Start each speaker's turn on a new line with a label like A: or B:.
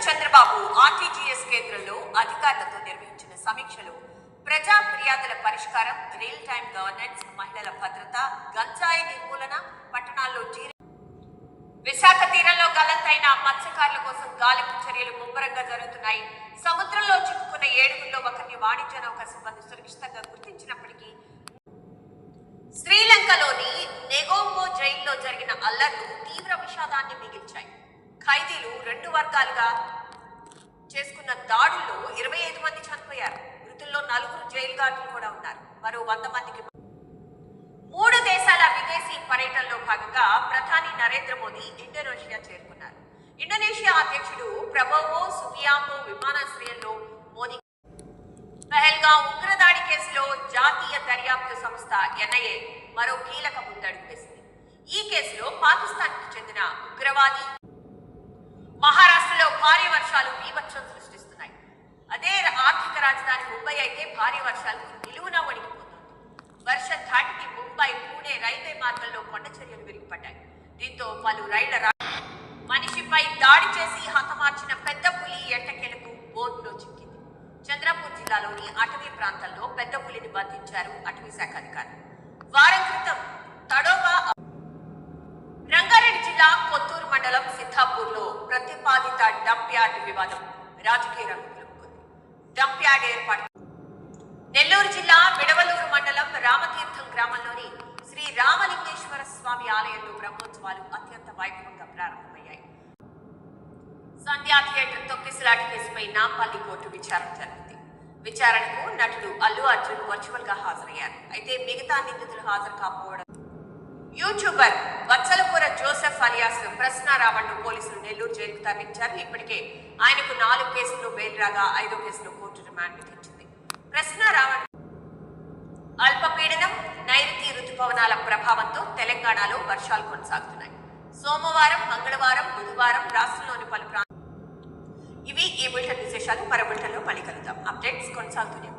A: Chandrababu RTGS కేంద్రంలో అధికారులతో నిర్వహించిన సమీక్షలో ప్రజా ఫిర్యాదుల పరిష్కారం, రియల్ టైం గవర్నెన్స్, మహిళల భద్రత, గంజాయి నిర్మూలన, పట్టణాల్లో విశాఖ తీరంలో గల్లంతైన మత్స్యకారుల కోసం గాలింపు చర్యలు ముమ్మరంగా జరుగుతున్నాయి. సముద్రంలో చిక్కుకున్న ఏడుగుల్లో ఒకరిని వాణిజ్య నౌక సిబ్బంది సురక్షితంగా గుర్తించినప్పటికీ శ్రీలంకలోని నెగోంబో జైల్లో జరిగిన అల్లర్లు తీవ్ర విషాదాన్ని మిగిల్చాయి. ఖైదీలు రెండు వర్గాలుగా చేసుకున్న దాడుల్లో 25 మంది చనిపోయారు. మృతుల్లో 4 జైలు గార్డులు కూడా ఉన్నారు. మరో 100 మందికి 3 దేశాల విదేశీ పర్యటనలో భాగంగా ప్రధాని నరేంద్ర మోదీ ఇండోనేషియా చేరుకున్నారు. ఇండోనేషియా అధ్యక్షుడు ప్రబోవో సుబియాంటో విమానాశ్రయంలో మోదీ పహల్గాం ఉగ్రదాడి కేసులో జాతీయ దర్యాప్తు సంస్థ ఎన్ఐఏ మరో కీలక ముందడుగు వేసింది. ఈ కేసులో పాకిస్తాన్కు చెందిన ఉగ్రవాది మహారాష్ట్రలో భారీ వర్షాలు బీభత్సం సృష్టిస్తున్నాయి. అదే ఆర్థిక రాజధాని ముంబై అయితే భారీ వర్షాలకు నిలువున వణికిపోతోంది. వర్షం ధాటికి ముంబై పూణే రైల్వే మార్గంలో కొండ చర్యలు విరిగిపడ్డాయి. దీంతో పలు రైళ్ల మనిషిపై దాడి చేసి హతమార్చిన పెద్ద పులి ఎట్టకేలకు బోర్డులో చిక్కింది. చంద్రపూర్ జిల్లాలోని అటవీ ప్రాంతంలో పెద్ద పులిని బంధించారు అటవీ శాఖ అధికారులు. వారం క్రితం తడోబా రంగారెడ్డి జిల్లా కొత్తూరు మండలం సిద్ధాపూర్లో ప్రతిపాదిత డంప్ యార్డ్ వివాదం రాజకీయ రంగు పులుముకుంది. డంప్ యార్డ్ ఏర్పాటు నెల్లూరు జిల్లా విడవలూరు మండలం రామతీర్థం గ్రామంలోని శ్రీ రామలింగేశ్వర స్వామి ఆలయంలో బ్రహ్మోత్సవాలు అత్యంత వైభవంగా ప్రారంభమయ్యాయి. సంధ్యా థియేటర్ తొక్కిసలాట కేసుపై నాంపల్లి కోర్టు విచారణ జరిగింది. విచారణకు నటుడు అల్లు అర్జున్ వర్చువల్ గా హాజరయ్యారు. అయితే మిగతా నిందితులు హాజరు కాకపోవడం యూట్యూబర్ వత్సలపూర జోసెఫ్ అలియాస్ ప్రశ్న రావణ్ను పోలీసులు నెల్లూరు జైలుకు తరలించారు. ఇప్పటికే ఆయనకు 4 కేసుల్లో బెయిల్ రాగా 5వ కేసులో కోర్టు రిమాండ్ విధించింది. ప్రశ్న రావణ్ అల్పపీడనం, నైరుతి రుతుపవనాల ప్రభావంతో తెలంగాణలో వర్షాలు కొనసాగుతున్నాయి. సోమవారం, మంగళవారం, బుధవారం రాష్ట్రంలోని పలు ప్రాంతాలు ఇవి ఈ బులెటిన్ విశేషాలు. మరో బులెటిన్లో మళ్ళీ కలుద్దాం. అప్డేట్స్ కొనసాగుతూనే